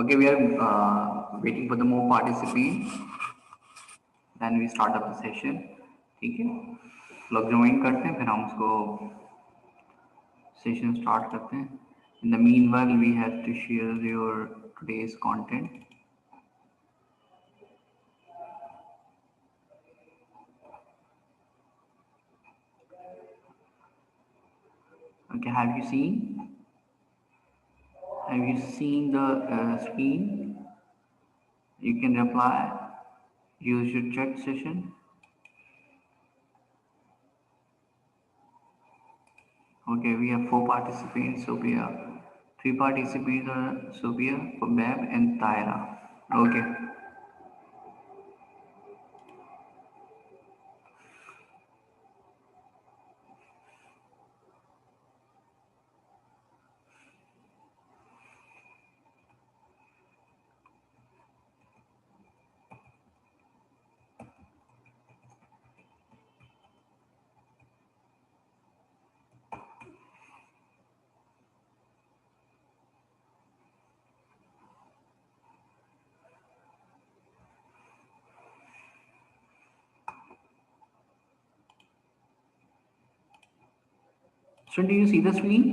Okay, we are waiting for the more participants. Then we start up the session. ठीक है, लोग join करते हैं, फिर हम उसको सेशन स्टार्ट करते हैं. In the meanwhile, we have to share your today's content. Okay, have you seen? Have you seen the screen? You can reply. Use your chat session. Okay, we have 4 participants, Sophia. 3 participants are Sophia, Bab, and Tyra. Okay. So do you see the screen?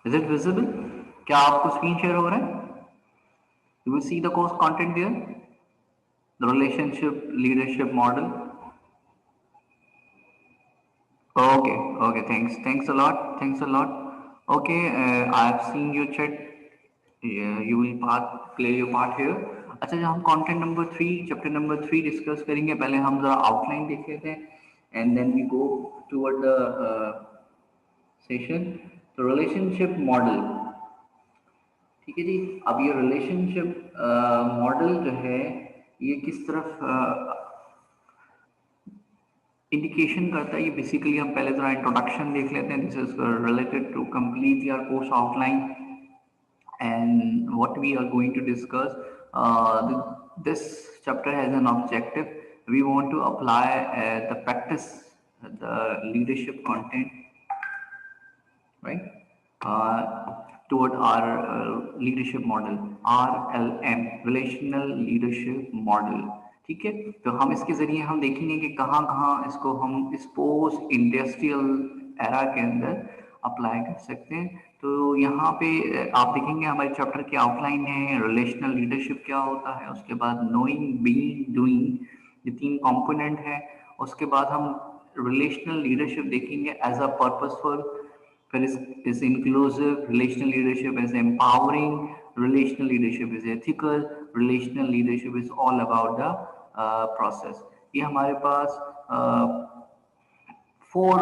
Is it visible? क्या आपको screen share हो रहा है? You will see the course content there. The relationship leadership model. Okay, okay. Thanks a lot. Thanks a lot. Okay, I have seen your chat. Yeah, you will play your part here. अच्छा, जब हम content number 3 chapter number 3 discuss करेंगे, पहले हम जरा outline देख लेते हैं and then we go toward the session. तो रिलेशनशिप मॉडल, ठीक है जी. अब ये रिलेशनशिप मॉडल जो है ये किस तरफ इंडिकेशन करता है, ये बेसिकली हम पहले जरा इंट्रोडक्शन देख लेते हैं. This is related to complete your course outline and what we are going to discuss. This chapter has an objective. We want to apply the practice, the leadership content, right, toward our leadership model, RLM, relational leadership model. ठीक है, तो हम इसके जरिए हम देखेंगे कि कहाँ कहाँ इसको हम इस पोस्ट इंडस्ट्रियल एरा के अंदर अप्लाई कर सकते हैं. तो यहाँ पे आप देखेंगे हमारे चैप्टर की आउटलाइन है, रिलेशनल लीडरशिप क्या होता है, उसके बाद नोइंग, बीइंग, डूइंग, ये 3 कंपोनेंट है. उसके बाद हम रिलेशनल लीडरशिप देखेंगे एज अ पर्पसफुल, फिर is inclusive, relational leadership is empowering, relational leadership is ethical, relational leadership is all about the process. ये हमारे पास 4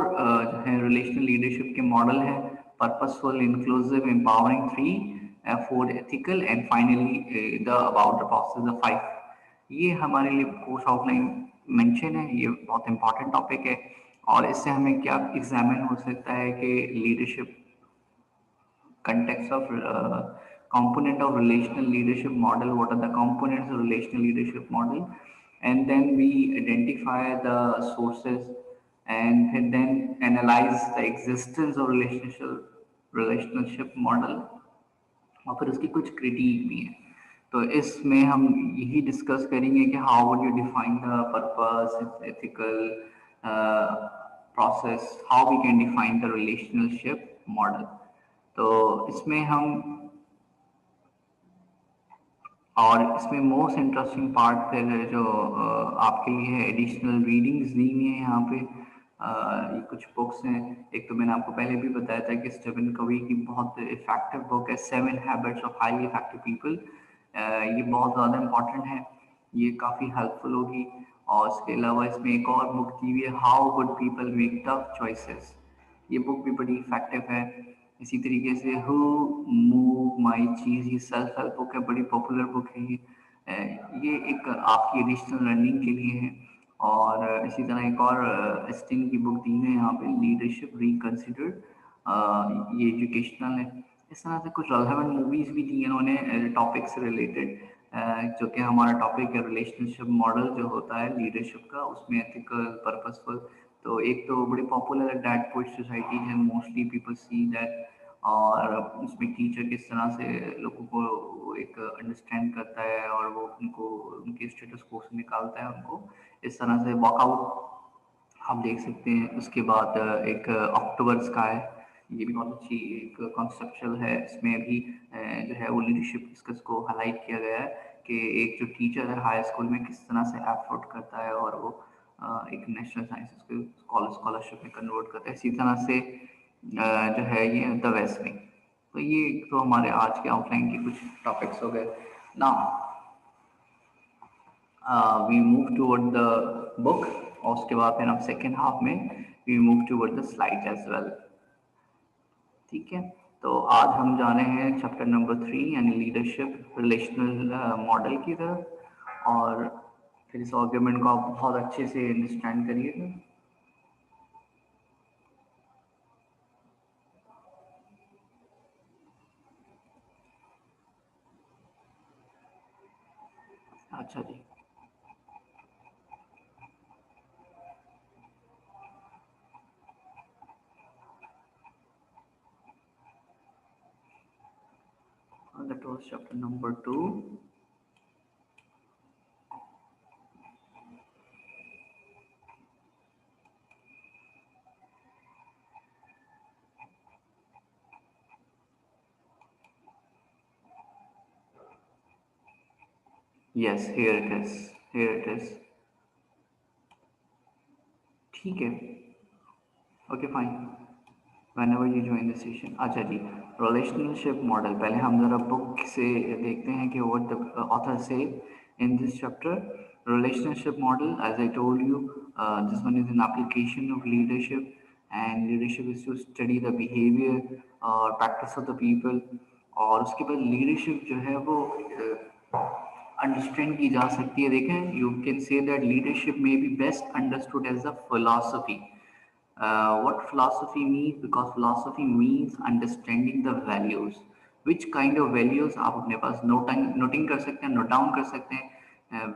जो है रिलेशनल लीडरशिप के मॉडल है: purposeful, inclusive, empowering 3, 4 ethical and finally the about the process the 5. ये हमारे लिए course outline mention है, ये बहुत इंपॉर्टेंट टॉपिक है. और इससे हमें क्या एग्जामिन हो सकता है कि leadership context of component of relational leadership model, what are the components of relational leadership model, and then we identify the sources and then analyze the existence of relationship model और फिर उसकी कुछ critic भी है. तो इसमें हम यही डिस्कस करेंगे कि how would you define the purpose, ethical process, how we can define the relationship model. तो इसमें हम और इसमें मोस्ट इंटरेस्टिंग पार्ट फिर जो आपके लिए है, एडिशनल रीडिंग्स दी हुई है यहाँ पे. ये कुछ बुक्स हैं. एक तो मैंने आपको पहले भी बताया था कि स्टीफन कवी की बहुत इफेक्टिव बुक है 7 habits of highly effective people. ये बहुत ज़्यादा इम्पॉर्टेंट है, ये काफ़ी हेल्पफुल होगी. और इसके अलावा इसमें एक और बुक दी हुई है, how good people make tough choices. ये बुक भी बड़ी इफेक्टिव है. इसी तरीके से हु मूव माई चीज़, ये सेल्फ हेल्प बुक है, बड़ी पॉपुलर बुक है ये. ये एक आपकी एडिशनल लर्निंग के लिए है. और इसी तरह एक और एस्टिन की बुक दी है यहाँ पे, लीडरशिप रिकंसिडर्ड, ये एजुकेशनल है. इस तरह से कुछ रेलेवेंट मूवीज़ भी दी हैं इन्होंने टॉपिक से रिलेटेड, जो कि हमारा टॉपिक है रिलेशनशिप मॉडल जो होता है लीडरशिप का, उसमें एथिकल, पर्पसफुल. तो एक तो बड़ी पॉपुलर है डैड पोस्ट सोसाइटी है, मोस्टली पीपल सी दैट. और उसमें टीचर किस तरह से लोगों को एक अंडरस्टैंड करता है और वो उनको उनके स्टेटस को से निकालता है, उनको इस तरह से वॉकआउट आप देख सकते हैं. उसके बाद एक अक्टूबर स्काई, ये भी बहुत अच्छी एक कॉन्सेप्चुअल है. इसमें भी जो है वो लीडरशिप इसको को हाईलाइट किया गया है कि एक जो टीचर है हाई स्कूल में किस तरह से एफर्ट करता है और वो एक नेशनल साइंसेस को स्कॉलरशिप में कन्वर्ट करता है. इसी तरह से जो है ये द वेस्ट विंग. तो ये तो हमारे आज के आउटलाइन के कुछ टॉपिक्स हो गए. Now we move toward the book और उसके बाद फिर हम सेकेंड हाफ में we move toward the slide as well. ठीक है, तो आज हम जा रहे हैं चैप्टर नंबर 3 यानी लीडरशिप रिलेशनल मॉडल की तरफ. और फिर इस आर्ग्यूमेंट को आप बहुत अच्छे से अंडरस्टैंड करिएगा. अच्छा जी, that was chapter number 2. Yes, here it is. Here it is. ठीक है. Okay, fine. Whenever you join the session. अच्छा जी, relationship model. पहले हम जरा book से देखते हैं कि what the author say in this chapter. Relationship model, as I told you, this one is an application of leadership, and leadership is to study the behavior or practice of the people. और उसके बाद leadership जो है वो understand की जा सकती है. देखें, you can say that leadership में be best understood as a philosophy. What philosophy means? Because philosophy means understanding the values. Which kind of values आप अपने पास नोटिंग कर सकते हैं, नोट डाउन कर सकते हैं.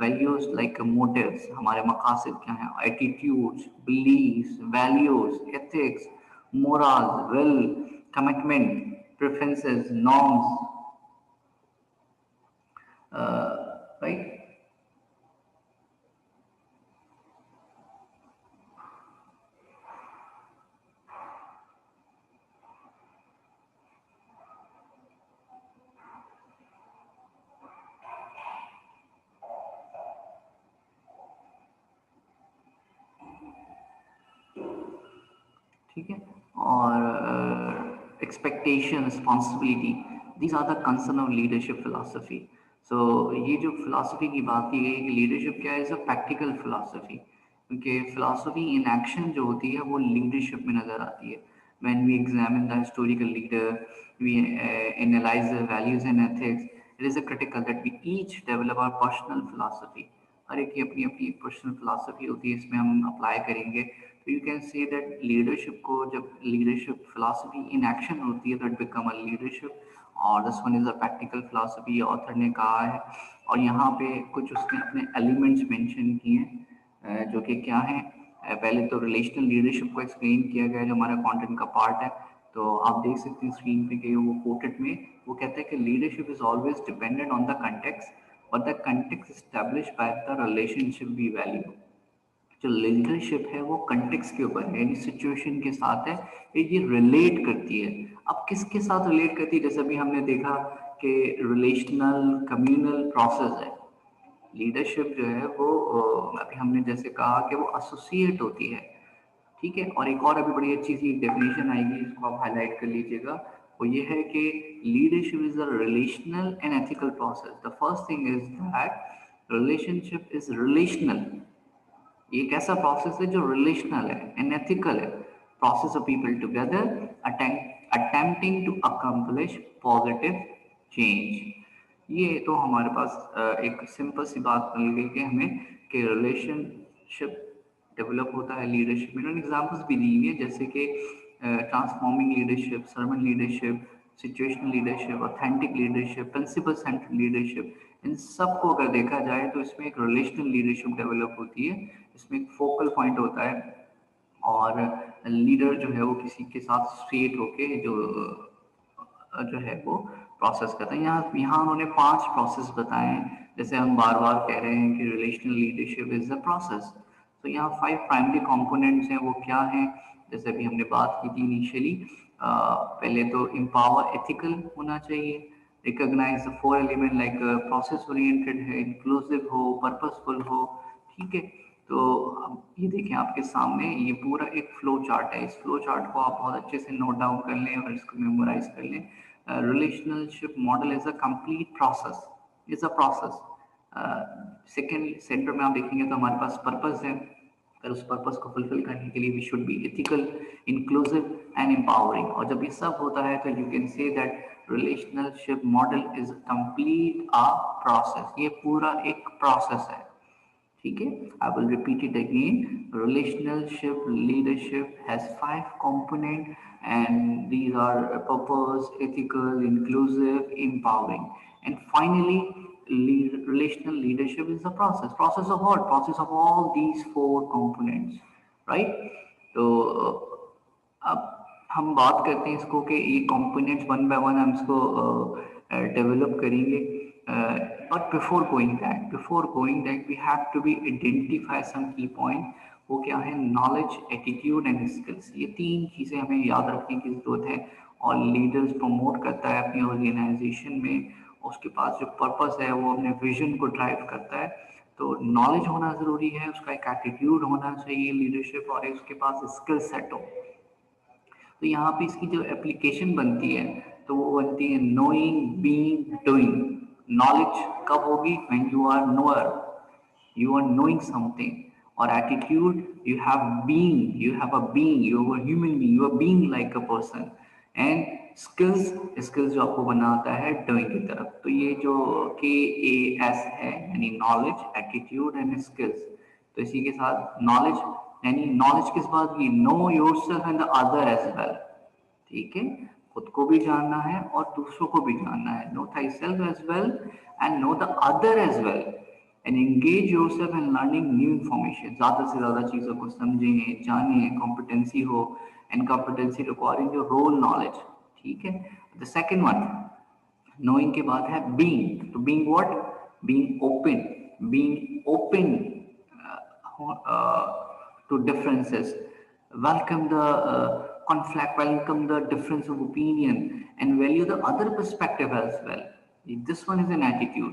वैल्यूज लाइक मोटिव्स, हमारे मकासद क्या हैं, attitudes, beliefs, values, ethics, morals, will, commitment, preferences, norms, right. ठीक है. और expectation, responsibility, these are the concern of leadership philosophy. So ये जो फिलोसफी की बात की गई कि लीडरशिप क्या है, इज अ प्रैक्टिकल फिलोसफी, क्योंकि फिलोसफी इन एक्शन जो होती है वो लीडरशिप में नज़र आती है. when we examine the historical leader, we analyze the values and ethics, it is a critical that we each develop our personal philosophy. हर एक की अपनी अपनी पर्सनल फिलासफी होती है, इसमें हम अप्लाई करेंगे. तो you can say that leadership को, जब लीडरशिप फिलासफी इन एक्शन होती है तो इट बिकम अ लीडरशिप. और this one is a practical philosophy, author ने कहा है. और यहाँ पे कुछ उसने अपने एलिमेंट्स मेंशन किए हैं, जो कि क्या है. पहले तो रिलेशनल लीडरशिप को एक्सप्लेन किया गया है, जो हमारा कंटेंट का पार्ट है. तो आप देख सकते हैं स्क्रीन पे कि वो कोटेड में वो कहता है कि leadership is always dependent on the context, but the context establish by the relationship we value. जो लीडरशिप है वो कंटेक्स्ट के ऊपर है, यानी सिचुएशन के साथ है, ये रिलेट करती है. अब किसके साथ रिलेट करती है, जैसे अभी हमने देखा कि रिलेशनल कम्युनल प्रोसेस है. लीडरशिप जो है वो अभी हमने जैसे कहा कि वो एसोसिएट होती है. ठीक है. और एक और अभी बड़ी अच्छी सी डेफिनेशन आएगी, इसको आप हाईलाइट कर लीजिएगा. वो ये है कि leadership is a relational and ethical process. The first thing is that relationship is relational. ये एक ऐसा प्रोसेस है जो रिलेशनल है एंड एथिकल है. Process of people together attempting to accomplish positive change. ये तो हमारे पास एक सिंपल सी बात मिल गई कि हमें कि रिलेशनशिप डेवलप होता है लीडरशिप में. उन्होंने एग्जाम्पल्स भी दी हुई है, जैसे कि transforming leadership, servant leadership, situational leadership, authentic leadership, principle central leadership. इन सब को अगर देखा जाए तो इसमें एक रिलेशनल लीडरशिप डेवलप होती है. इसमें एक फोकल पॉइंट होता है, और लीडर जो है वो किसी के साथ स्ट्रेट होके जो है वो प्रोसेस करते हैं. यहाँ यहाँ उन्होंने 5 प्रोसेस बताए हैं. जैसे हम बार बार कह रहे हैं कि relational leadership is a process, तो यहाँ 5 प्राइमरी कंपोनेंट्स हैं. वो क्या हैं, जैसे अभी हमने बात की थी इनिशियली. पहले तो एम्पावर एथिकल होना चाहिए. Recognise the 4 element, like process oriented है, इंक्लूसिव हो, पर्पसफुल हो. ठीक है. तो अब ये देखें आपके सामने, ये पूरा एक फ्लो चार्ट है. इस फ्लो चार्ट को आप बहुत अच्छे से नोट डाउन कर लें और इसको मेमोराइज कर लें. Relationship model is a complete process, is a process. Second centre में आप देखेंगे तो हमारे पास पर्पस है. फिर उस पर्पस को फुलफिल करने के लिए we should be ethical, inclusive and empowering. और जब ये सब होता है तो you can say that relationship model is complete a process. ये पूरा एक प्रोसेस है. ठीक है. I will repeat it again. Relationship leadership has 5 component, and these are purpose, ethical, inclusive, empowering. And finally, relational leadership is the process of what, process of all these 4 components, right? तो अब हम बात करते हैं इसको कि ये components one by one हम इसको डेवलप करेंगे. और before going that we have to be identify some key point. वो क्या है, नॉलेज, एटीट्यूड एंड स्किल्स. ये 3 चीज़ें हमें याद रखने की ज़रूरत है. और लीडर्स प्रमोट करता है अपनी ऑर्गेनाइजेशन में, उसके पास जो पर्पस है वो अपने विजन को ड्राइव करता है। तो नॉलेज होना ज़रूरी है, उसका एक एटीट्यूड होना चाहिए लीडरशिप, और उसके पास स्किल सेट हो। तो यहाँ पे इसकी जो एप्लीकेशन बनती है तो वो बनती है नोइंग, बीइंग, डूइंग। नॉलेज कब होगी? When you are knower, you are knowing something. Or attitude, you have being, you have a being, you are a human being, you are being like a person. And skills, skills जो आपको बनाता है doing की तरफ। तो ये जो KAS है यानी knowledge, attitude and skills, तो इसी के साथ knowledge, यानी knowledge किस बात की? know yourself and the other as well। ठीक है, खुद को भी जानना है और दूसरों को भी जानना है। Know thyself as well and know the other as well and engage yourself in learning new information। ज़्यादा से ज़्यादा चीज़ों को समझें, जानिए, competency हो, and competency requiring your role knowledge। ठीक है। The second one, knowing के बाद है being। तो being what? Being open, being open to differences, welcome the conflict, welcome the difference of opinion, and value the other perspective as well। This one is an attitude।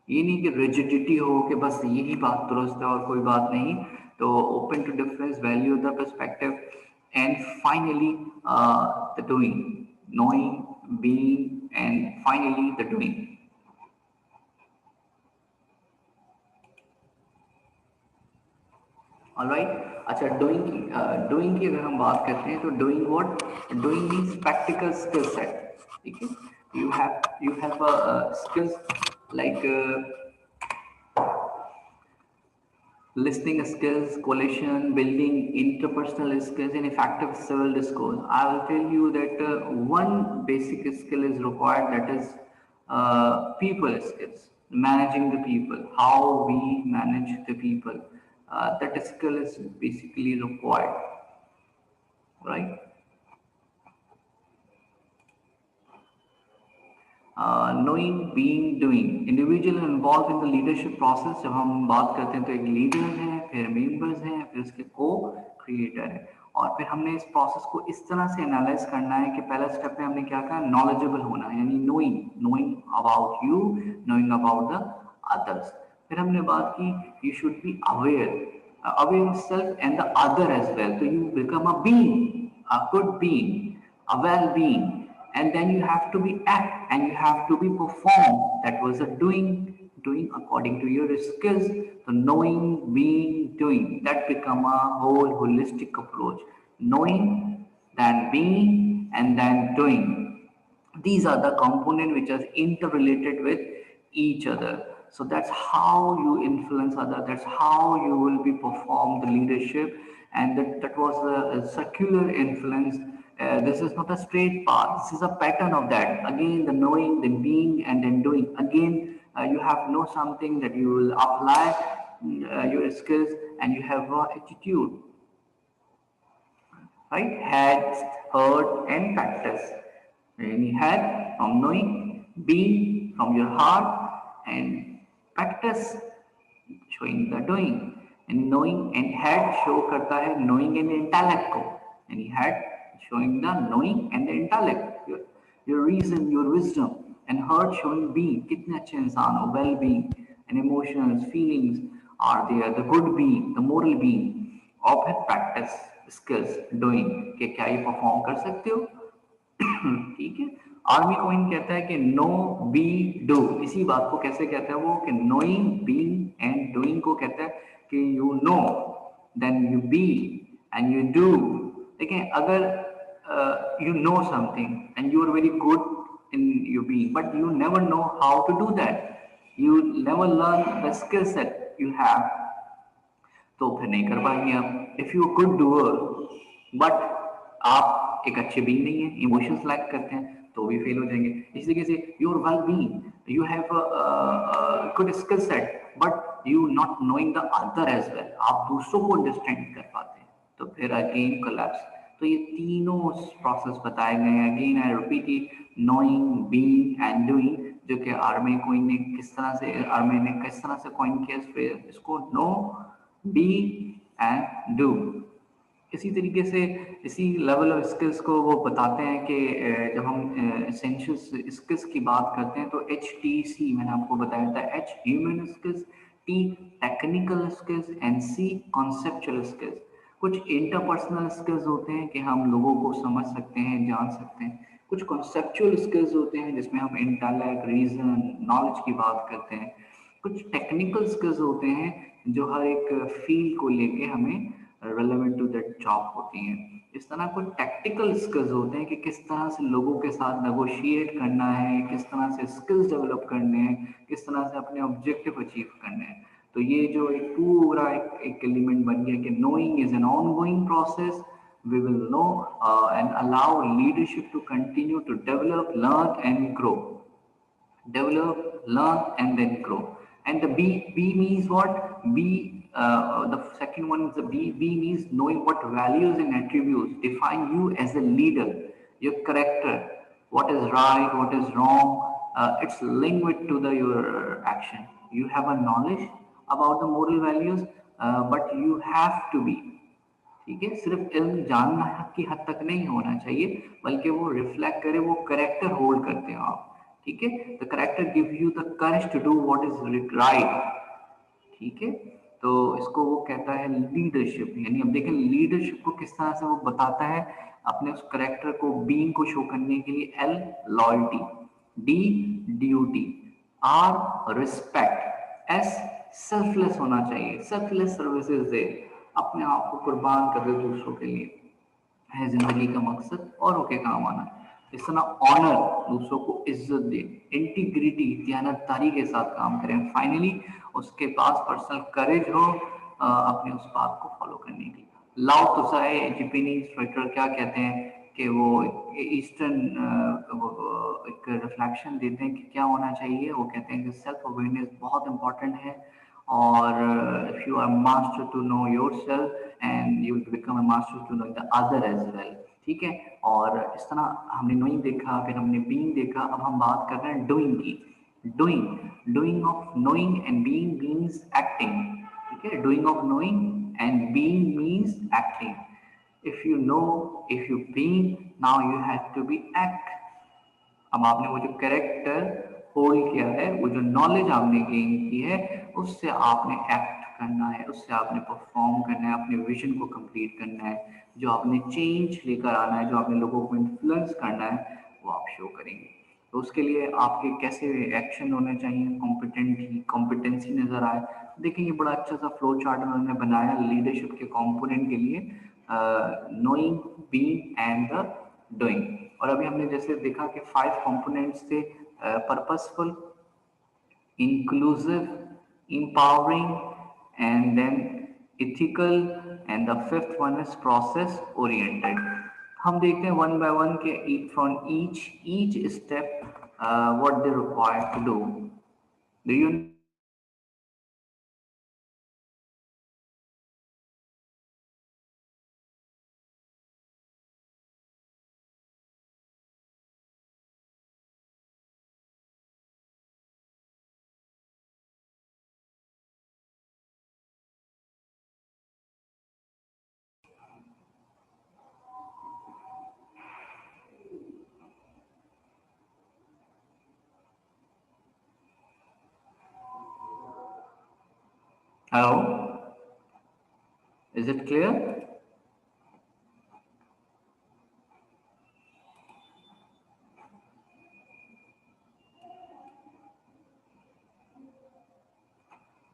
ये नहीं कि rigidity हो कि बस यही बात दुरुस्त है और कोई बात नहीं। तो open to difference, value the perspective, and finally the doing, knowing, being, and finally the doing। Alright. अच्छा, डूइंग की अगर हम बात करते हैं तो doing what? Doing means practical skill set. ठीक है, you have skills like listening skills, coalition building, interpersonal skills, and effective civil discourse। I will tell you that one basic skill is required, that is people skills, managing the people, how we manage the people। That skill is basically required, right? Knowing, being, doing. Individual involve in the leadership process. जब हम बात करते हैं तो एक leader है, फिर members हैं, फिर उसके को क्रिएटर है, और फिर हमने इस प्रोसेस को इस तरह से एनालाइज करना है कि पहला स्टेप में हमने क्या कहा? नॉलेजेबल होना, यानी knowing, knowing about you, knowing about the others. फिर हमने बात की you should be aware, aware of self and the other as well. तो you become a being, a good being, a well-being, and then you have to be act and you have to be perform। That was a doing according to your skills। So knowing, being, doing, that become a whole holistic approach। Knowing, then being, and then doing, these are the components which are interrelated with each other। So that's how you influence other, that's how you will be perform the leadership, and that was a circular influence। This is not a straight path, this is a pattern of that, again the knowing, the being, and then doing again। You have to know something, that you will apply your skills, and you have attitude, right? Had, heard, and practice। And you had from knowing, being from your heart, and practice showing the doing। And knowing and had show करता है knowing and intellect को, and he had showing the knowing and the intellect, your reason, your wisdom, and heart showing being, कितने अच्छे इंसान हो, well being, and emotions, feelings are there, the good being, the moral being। और फिर practice skills doing, कि क्या ये perform कर सकते हो? ठीक है। आर्मी कोइन कहता है कि नो, बी, डू। इसी बात को कैसे कहता है वो? कि नोइंग, बीइंग एंड डूइंग को कहता है कि you know, then you be, and you do. देखिए, अगर you know something and you are very good in you be, but you never know how to do that, you never learn the skill set you have, तो फिर नहीं कर पाएंगे आप। If you good doer but आप एक अच्छे being नहीं है, इमोशंस लैक करते हैं, तो भी फेल हो जाएंगे। इसी तरीके से your well being, you have good skill set but you not knowing the other as well, आप दूसरों को अंडरस्टैंड कर पाते हैं, तो फिर अगेन कोलैप्स। तो ये तीनों प्रोसेस बताए गए हैं। Again I repeat it, knowing, being and doing, जो कि आर्मी कोइन ने किस तरह से, आर्मी ने किस तरह से कॉइन किया इसको, नो, बी एंड डू। इसी तरीके से इसी लेवल ऑफ स्किल्स को वो बताते हैं कि जब हम एसेंशियल स्किल्स की बात करते हैं तो HTC मैंने आपको बताया था, H human skills, T technical skills and C conceptual skills. कुछ इंटरपर्सनल स्किल्स होते हैं कि हम लोगों को समझ सकते हैं, जान सकते हैं। कुछ कॉन्सेप्चुअल स्किल्स होते हैं जिसमें हम इंटेलेक्ट, रीजन, नॉलेज की बात करते हैं। कुछ टेक्निकल स्किल्स होते हैं जो हर एक फील्ड को लेके हमें रेलेवेंट टू दैट जॉब होती हैं। इस तरह कुछ टैक्टिकल स्किल्स होते हैं कि किस तरह से लोगों के साथ नेगोशिएट करना है, किस तरह से स्किल्स डेवलप करने हैं, किस तरह से अपने ऑब्जेक्टिव अचीव करने हैं। तो ये जो एक पूरा एक एलिमेंट बन गया कि knowing is an ongoing process, we will know and allow leadership to continue to develop, learn and grow. Develop, learn, and then grow. And the B means what? The second one is the B means knowing what values and attributes define you as a leader, your character, what is right, what is wrong. It's linked with to the your action. You have a knowledge about the moral values, but you have to be, ठीक है, सिर्फ इल्म जानना की हद तक नहीं होना चाहिए, बल्कि वो रिफ्लेक्ट करे, वो करेक्टर होल्ड करते हो आप। ठीक है, the character give you the courage to do what is right. ठीक है, तो इसको वो कहता है लीडरशिप। यानी अब देखें लीडरशिप को किस तरह से वो बताता है अपने उस करेक्टर को, बीइंग को शो करने के लिए। L loyalty, D duty, R respect, S selfless होना चाहिए, सेल्फलेस सर्विसेज दे, अपने आप को कुर्बान कर दे दूसरों के लिए, है जिंदगी का मकसद औरों के काम आना। इस तरह ऑनर, दूसरों को इज्जत दे, इंटीग्रिटी, दयानतदारी के साथ काम करें। फाइनली उसके पास पर्सनल करेज हो अपने उस बात को फॉलो करने की। लाओ त्सो, जापानीज राइटर क्या कहते हैं कि वो ईस्टर्न एक रिफ्लेक्शन देते हैं कि क्या होना चाहिए। वो कहते हैं कि सेल्फ अवेयरनेस बहुत इंपॉर्टेंट है, और if you are master to know your self and you will become a master to know the other as well. ठीक है, और इस तरह हमने नोइंग देखा, फिर हमने बीइंग देखा, अब हम बात कर रहे हैं डूइंग की। Doing, doing of knowing and being means acting. ठीक है, doing of knowing and being means acting. If you know, if you being, now you have to be act. अब आपने वो जो कैरेक्टर होल्ड किया है, वो जो नॉलेज आपने गेन की है, उससे आपने एक्ट करना है, उससे आपने परफॉर्म करना है, अपने विजन को कंप्लीट करना है, जो आपने चेंज लेकर आना है, जो आपने लोगों को इन्फ्लुएंस करना है, वो आप शो करेंगे। तो उसके लिए आपके कैसे एक्शन होने चाहिए, कॉम्पिटेंट कॉम्पिटेंसी नजर आए। देखिए ये बड़ा अच्छा सा फ्लो चार्ट उन्होंने बनाया लीडरशिप के कंपोनेंट के लिए, knowing, being and the doing. और अभी हमने जैसे देखा कि 5 कंपोनेंट्स थे, purposeful, inclusive, empowering, and then ethical, and the fifth one is process oriented। हम देखते हैं वन बाय वन के from each step what they require to do you. Hello, is it clear?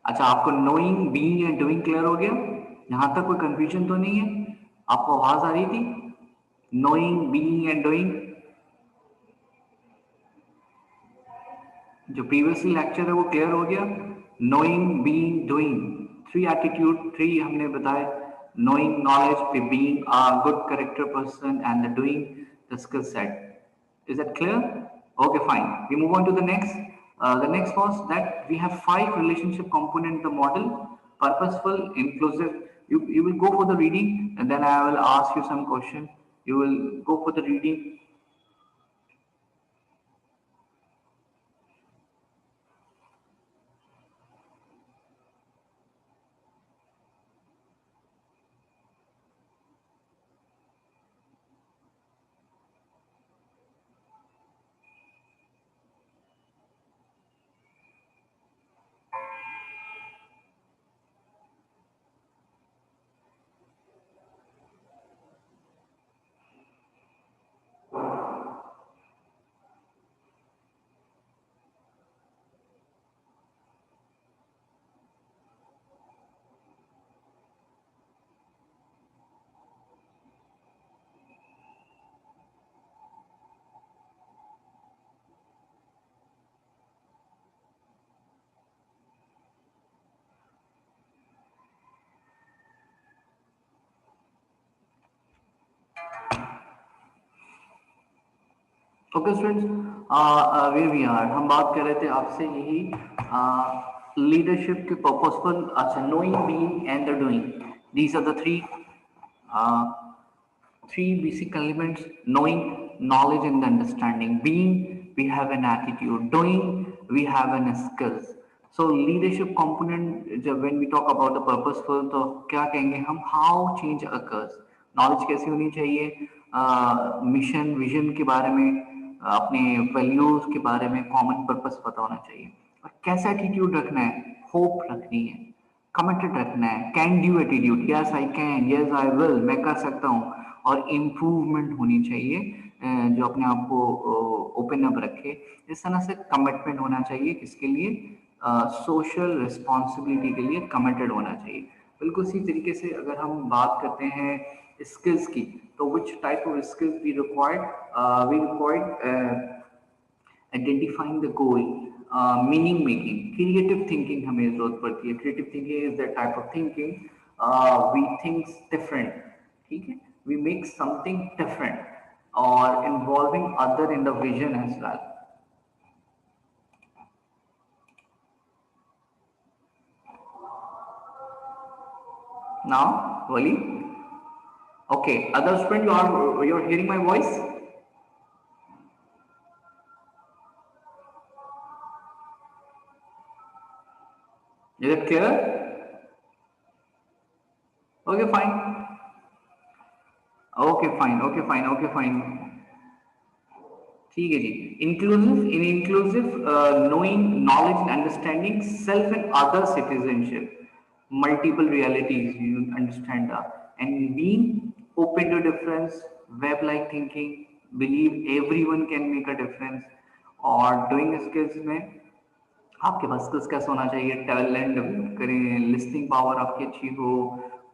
अच्छा, आपको knowing, being and doing clear हो गया? यहां तक कोई कंफ्यूजन तो नहीं है? आपको आवाज आ रही थी? नोइंग, बीइंग एंड डूइंग, जो प्रीवियसली लेक्चर है वो क्लियर हो गया? Knowing, being, doing, three attitude, three हमने बताए। नोइंग नॉलेज, पे being a good character person, and the doing the skill set. Is that clear? Okay, fine, we move on to the next. The next was that we have 5 relationship component in the model: purposeful, inclusive. You will go for the reading and then I will ask you some question. You will go for the reading. Okay students, way we are हम बात कर रहे थे आपसे यही leadership के purposeful, अच्छा, knowing, being and the doing, these are the three basic elements: knowing, knowledge and understanding; being, we have an attitude; doing, we have an skills. So leadership component, जब when we talk about the purposeful, तो क्या कहेंगे हम? How change occurs. Knowledge कैसी होनी चाहिए? Mission vision के बारे में, अपने वैल्यूज के बारे में, कॉमन पर्पस पता होना चाहिए। और कैसा एटीट्यूड रखना है? होप रखनी है, कमिटेड रखना है, can do attitude, yes I can, yes I will, मैं कर सकता हूँ। और इम्प्रूवमेंट होनी चाहिए, जो अपने आप को ओपन अप रखे। इस तरह से कमिटमेंट होना चाहिए, किसके लिए? सोशल रिस्पॉन्सिबिलिटी के लिए कमिटेड होना चाहिए। बिल्कुल इसी तरीके से अगर हम बात करते हैं स्किल्स की, तो which type of skills we required identifying the goal, meaning making, creative thinking हमें जरूरत पड़ती है। Creative thinking is the type of thinking we thinks different, ठीक है, वी मेक समथिंग डिफरेंट और involving other in the vision as well. Now, Wali? Okay, other student, you are hearing my voice? Is it clear? Okay, fine. Okay, fine. Okay, fine. Okay, fine. ठीक है जी। Inclusive knowing, knowledge and understanding self and other citizenship, multiple realities you understand that, and being open to difference, web like thinking, believe everyone can make a difference। और doing skills में आपके पास skills कैसा होना चाहिए? Talent develop करें, listening power आपकी अच्छी हो,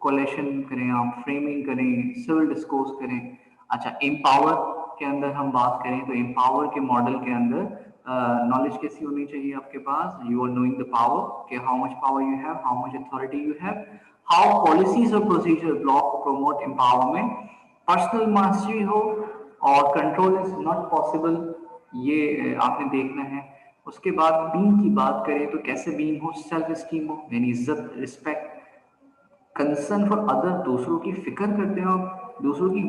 कोलेशन करें, आप फ्रेमिंग करें, सिविल डिस्कोर्स करें। अच्छा, एम्पावर के अंदर हम बात करें तो एम्पावर के मॉडल के अंदर नॉलेज कैसी होनी चाहिए आपके पास? You are knowing the power, कि how much power you have, how much authority you have, how policies और procedure block promote empowerment, personal mastery हो और कंट्रोल इज नॉट पॉसिबल, ये आपने देखना है। उसके बाद बीइंग की बात करें तो कैसे बीइंग हो? सेल्फ स्टीम हो, यानी इज्जत, रिस्पेक्ट, कंसर्न फॉर अदर, दूसरों की फिक्र करते हो आप, दूसरों की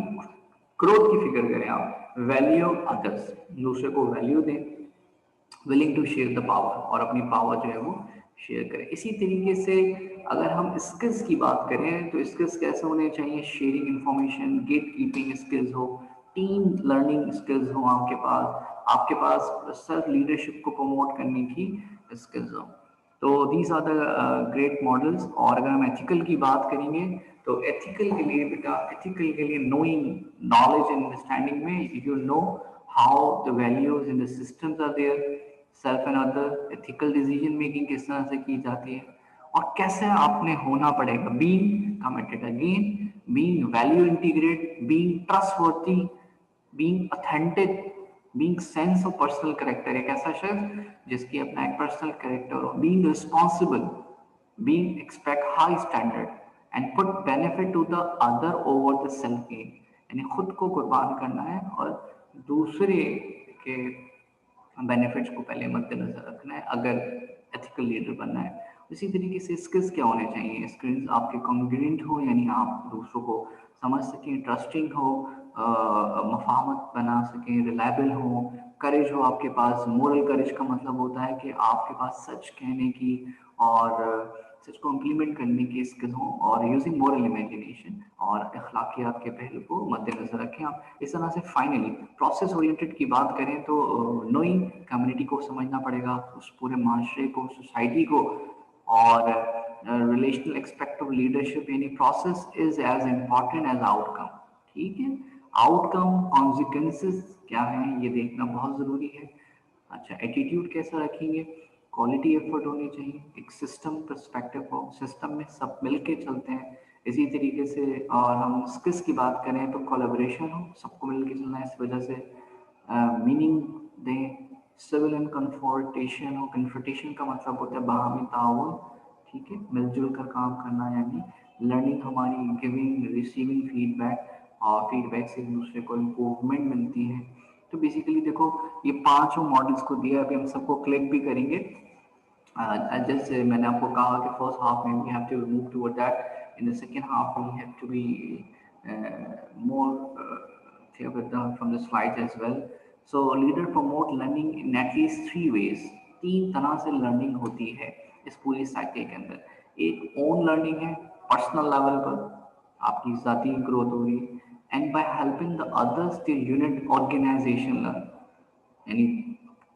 ग्रोथ की फिक्र करें आप, वैल्यू अदर्स, दूसरे को वैल्यू दें, willing to share the power, और अपनी पावर जो है वो शेयर करें। इसी तरीके से अगर हम स्किल्स की बात करें तो स्किल्स कैसे होने चाहिए? Sharing information, gate keeping skills हो, टीम लर्निंग स्किल्स हो आपके पास सेल्फ लीडरशिप को प्रमोट करने की स्किल्स हो। तो these are the great models. और अगर हम एथिकल की बात करेंगे तो एथिकल के लिए बेटा, एथिकल के लिए नोइंग, नॉलेज एंड अंडरस्टैंडिंग में you know how the values in the systems are there, self and other, ethical decision making किस तरह से की जाती है और कैसे आपने होना पड़ेगा। Being committed again, being value integrate, being trustworthy, being authentic, being sense of personal character, एक ऐसा शख्स जिसकी अपना एक पर्सनल कैरेक्टर हो। Being responsible, being expect high standard and put benefit to the other over the self gain, यानी खुद को कुर्बान करना है और दूसरे के बेनिफिट्स को पहले मद्देनजर रखना है अगर एथिकल लीडर बनना है। इसी तरीके से स्किल्स क्या होने चाहिए? स्किल्स आपके कॉन्ग्रुएंट हो, यानी आप दूसरों को समझ सकें, ट्रस्टिंग हो, मफाहमत बना सकें, रिलायबल हो, करेज हो आपके पास। मोरल करेज का मतलब होता है कि आपके पास सच कहने की और सच को इम्प्लीमेंट करने की स्किल हो, और यूजिंग मोरल इमेजिनेशन और अखलाकियात के पहलू को मद्देनजर रखें आप। इस तरह से फाइनली प्रोसेस ओरिएंटेड की बात करें तो नोइंग, कम्युनिटी को समझना पड़ेगा, उस पूरे माशरे को, सोसाइटी को, और रिलेशनल एक्सपेक्ट ऑफ लीडरशिप, यानी process is as important as outcome. ठीक है, आउटकम कॉन्सिक्वेंसेस क्या है ये देखना बहुत जरूरी है। अच्छा, एटीट्यूड कैसा रखेंगे? क्वालिटी एफर्ट होनी चाहिए, एक सिस्टम पर्सपेक्टिव हो, सिस्टम में सब मिलके चलते हैं। इसी तरीके से और हम स्किल्स की बात करें तो कोलैबोरेशन हो, सबको मिलके चलना है, इस वजह से मीनिंग दें। सिविल एंड कन्फर्टेशन हो, कन्फर्टेशन का मतलब होता है बाहमी ताउन, ठीक है, मिलजुल कर काम करना, यानी लर्निंग हमारी गिविंग रिसीविंग फीडबैक, और फीडबैक से एक दूसरे को इम्प्रूवमेंट मिलती है। तो बेसिकली देखो ये पांचों मॉडल्स को दिया, अभी हम सबको क्लिक भी करेंगे। जैसे मैंने आपको कहा कि फर्स्ट हाफ में we have to move toward that, in the second half we have to be more clear with from the slides as well. So leader promote learning in at least three ways. तीन तरह से learning होती है इस पूरी cycle के अंदर। एक ओन लर्निंग है, पर्सनल लेवल पर आपकी जाती ग्रोथ हो रही है, and by helping the others the unit organisation learn, यानी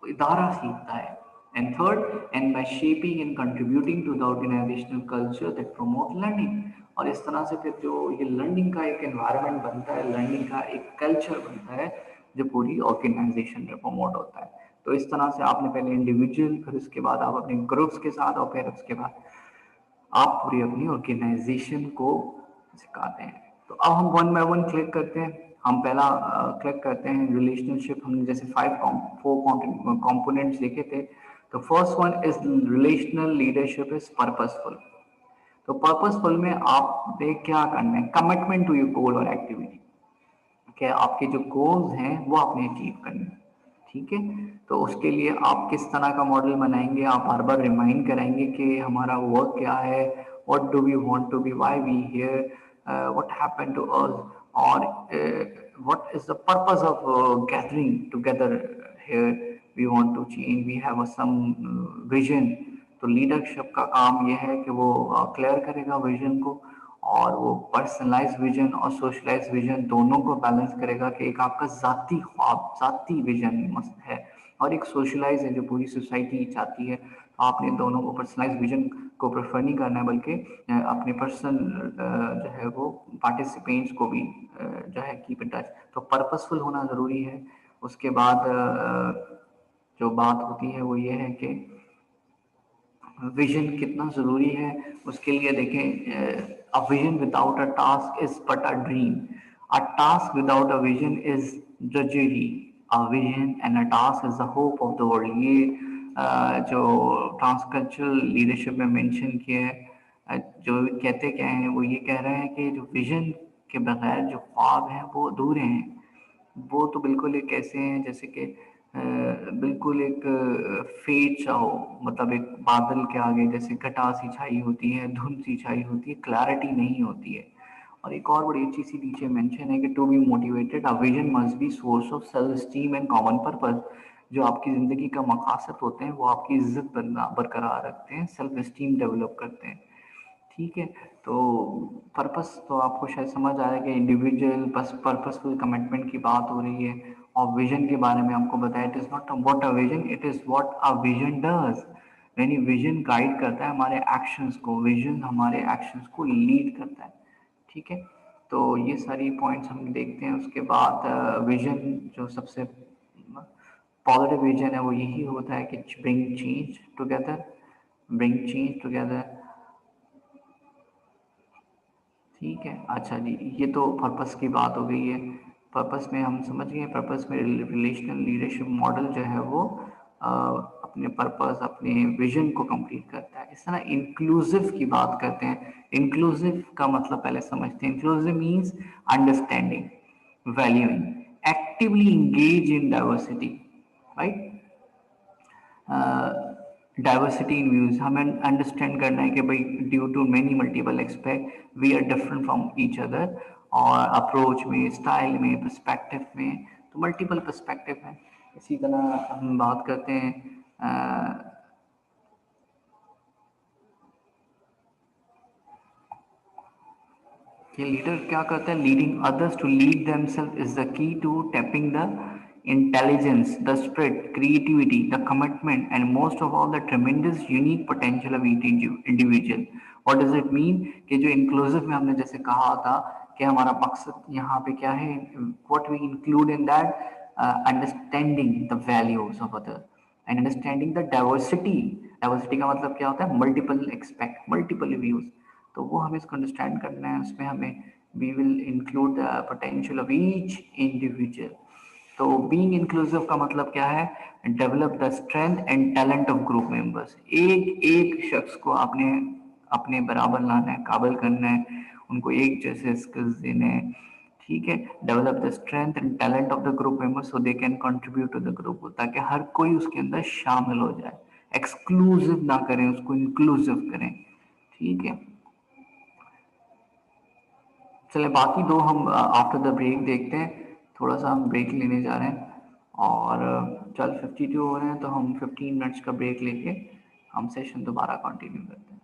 इदारा सीखता है। And third, and by shaping and contributing to the organisational culture that promote learning. और इस तरह से फिर जो ये लर्निंग का एक एनवायरनमेंट बनता है, लर्निंग का एक कल्चर बनता है जो पूरी ऑर्गेनाइजेशन में प्रमोट होता है। तो इस तरह से आपने पहले इंडिविजुअल, फिर उसके बाद आप अपने ग्रुप्स के साथ, और फिर उसके बाद आप पूरी अपनी ऑर्गेनाइजेशन को सिखाते हैं। तो अब हम वन बाय वन क्लिक करते हैं। हम पहला क्लिक करते हैं रिलेशनशिप। हमने जैसे फोर कंपोनेंट्स देखे थे। तो first one is relational leadership is purposeful. तो पर्पसफुल में आपने क्या करना है, कमिटमेंट टू योर गोल और एक्टिविटी, कि आपके जो गोल्स हैं वो आपने अचीव करने हैं। ठीक है, तो उसके लिए आप किस तरह का मॉडल बनाएंगे, आप बार बार रिमाइंड कराएंगे कि हमारा वर्क क्या है, what do we want to be, why we here, what happened to us, और what is the purpose of gathering together here, we want to change, we have some vision. तो leadership का काम यह है कि वो क्लियर करेगा vision को, और वो पर्सनलाइज विजन और सोशलाइज विजन दोनों को बैलेंस करेगा, कि एक आपका जाती ख्वाब, जाती विजन मस्त है, और एक सोशलाइज है जो पूरी सोसाइटी चाहती है। तो आपने दोनों को, पर्सनलाइज विजन को प्रेफर नहीं करना है, बल्कि अपने पर्सनल जो है वो पार्टिसिपेंट्स को भी जो है कीप इन टच। तो पर्पसफुल होना ज़रूरी है। उसके बाद जो बात होती है वो ये है कि विजन कितना जरूरी है। उसके लिए देखें, a vision without a task is but a dream, a task without a vision is drudgery, a vision and a task is the hope of the world. ये जो ट्रांसकल्चरल लीडरशिप में मेंशन किया है, जो कहते क्या है, वो ये कह रहे हैं कि जो विजन के बगैर जो ख्वाब हैं वो अधूरे हैं। वो तो बिल्कुल एक ऐसे हैं जैसे कि बिल्कुल एक फेट सा हो, मतलब एक बादल के आगे जैसे घटा सी छाई होती है, धुंध सी छाई होती है, क्लैरिटी नहीं होती है। और एक और बड़ी अच्छी सी नीचे मेंशन है कि to be motivated, a vision must be source of self esteem and common purpose. जो आपकी ज़िंदगी का मकासद होते हैं वो आपकी इज्जत बरकरार रखते हैं, सेल्फ स्टीम डेवलप करते हैं। ठीक है, तो पर्पस तो आपको शायद समझ आया कि इंडिविजुअल बस पर्पसफुल कमिटमेंट की बात हो रही है। और विजन के बारे में आपको बताया, it is not what a vision, it is what a vision does. यानी विजन गाइड करता है हमारे एक्शंस को, विजन हमारे एक्शंस को लीड करता है। ठीक है, तो ये सारी पॉइंट्स हम देखते हैं। उसके बाद विजन जो सबसे पॉजिटिव विजन है वो यही होता है कि bring change together, bring change together. ठीक है, अच्छा जी, ये तो पर्पस की बात हो गई है। पर्पस में हम समझ गए, पर्पस में रिलेशनल लीडरशिप मॉडल जो है वो अपने पर्पस, अपने विजन को कंप्लीट करता है। इस तरह इंक्लूसिव की बात करते हैं। इंक्लूसिव का मतलब पहले समझते हैं। Inclusive means understanding, valuing, actively engage in diversity, right. Diversity in views, हमें अंडरस्टैंड करना है कि भाई due to many multiple expect we are different from each other, और अप्रोच में, स्टाइल में, पर्सपेक्टिव में, तो मल्टीपल पर्सपेक्टिव है। इसी तरह हम बात करते हैं कि लीडर क्या करता है, leading others to lead themselves is the key to tapping the intelligence, the spirit, creativity, the commitment and most of all the tremendous unique potential of each individual. What does it mean, कि जो inclusive में हमने जैसे कहा था कि हमारा मकसद यहाँ पे क्या है, what we include in that, understanding the values of other and understanding the diversity. Diversity का मतलब क्या होता है, मल्टीपल एक्सपेक्ट, मल्टीपल व्यूज। तो वो हमें इसको अंडरस्टैंड करना है। उसमें हमें we will include the potential of each individual. तो बीइंग इंक्लूसिव का मतलब क्या है, develop the strength and talent of group members. एक एक शख्स को आपने अपने बराबर लाना है, काबिल करना है, उनको एक जैसे स्किल्स देने हैं। ठीक है। Develop the strength and talent of the group members so they can contribute to the group, ताकि हर कोई उसके अंदर शामिल हो जाए, एक्सक्लूसिव ना करें उसको, इंक्लूसिव करें। ठीक है, चले बाकी दो हम आफ्टर द ब्रेक देखते हैं। थोड़ा सा हम ब्रेक लेने जा रहे हैं और चल 52 हो रहे हैं, तो हम 15 मिनट्स का ब्रेक लेके हम सेशन दोबारा कंटिन्यू करते हैं।